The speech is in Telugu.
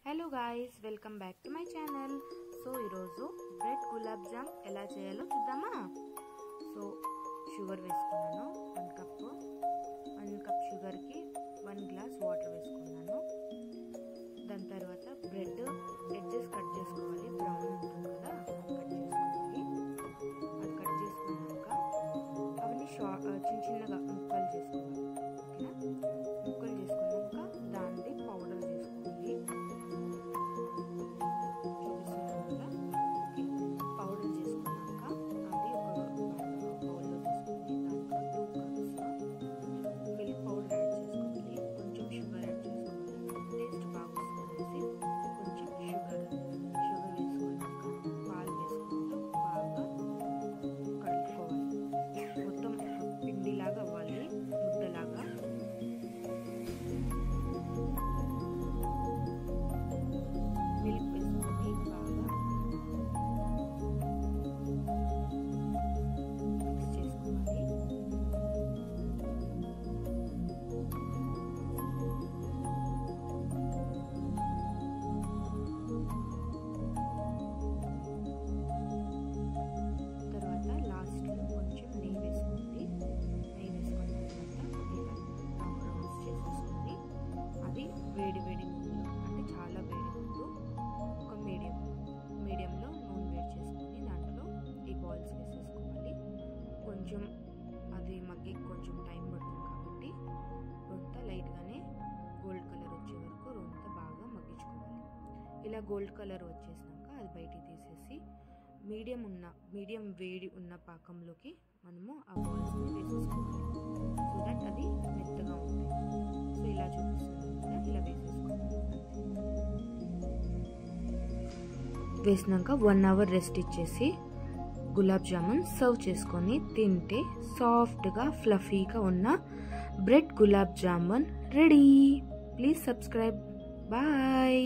Hello guys, welcome back to my channel. So ఈరోజు బ్రెడ్ గులాబ్ జామ్ ఎలా చేయాలో చూద్దామా. సో షుగర్ వేసుకున్నాను, 1 కప్ షుగర్కి 1 గ్లాస్ వాటర్ వేసుకున్నాను. దాని తర్వాత బ్రెడ్ ఎడ్జెస్ కట్ చేసుకోవాలి, బ్రౌన్ ఉంటుంది కదా అది కట్ చేసుకోవాలి. అది కట్ చేసుకున్నాక అవన్నీ చిన్న చిన్నగా ముక్కలు చేసుకోవాలి. ఓకేనా, ముక్కలు చేసుకున్నాక దాన్ని పౌడర్ చేసుకోవాలి. పౌడర్ చేసుకున్నాక అది ఒక బౌల్లో తీసుకొని దాంట్లో 2 కప్స్ మిల్క్ పౌడర్ యాడ్ చేసుకోవాలి, కొంచెం షుగర్ యాడ్ చేసుకోవాలి. టేస్ట్ బాగా వస్తుంది, కొంచెం షుగర్ వేసుకున్నాక పాలు వేసుకుంటూ బాగా కలుపుకోవాలి. మొత్తం పిండిలాగా అవ్వాలి, ముద్దలాగా. మిల్క్ వేసుకొని బాగా మిక్స్ చేసుకోవాలి. తర్వాత లాస్ట్లో కొంచెం నెయ్యి వేసుకోండి. నెయ్యి వేసుకున్న తర్వాత ఇలా రౌండ్స్ చేసేసుకొని అది వేడి ముందు, అంటే చాలా వేడి ముందు ఒక మీడియంలో నూనె వేడి చేసుకొని దాంట్లో ఈ బాల్స్ వేసేసుకోవాలి. కొంచెం అది మగ్గి కొంచెం టైం పడుతుంది కాబట్టి రొంత లైట్గానే గోల్డ్ కలర్ వచ్చే వరకు రొంత బాగా మగ్గించుకోవాలి. ఇలా గోల్డ్ కలర్ వచ్చేసినాక అది బయటికి తీసేసి మీడియం వేడి ఉన్న పాకంలోకి మనము ఆ బాల్స్ని వేసేసుకోవాలి. సో దట్ అది మెత్తగా ఉంటుంది. సో ఇలా చూపిస్తుంది కదా, ఇలా వేసేసుకోవాలి. వేసినాక 1 అవర్ రెస్ట్ ఇచ్చేసి గులాబ్ జామున్ సర్వ్ చేసుకొని తింటే సాఫ్ట్గా ఫ్లఫీగా ఉన్న bread gulab jamun ready. Please subscribe. Bye.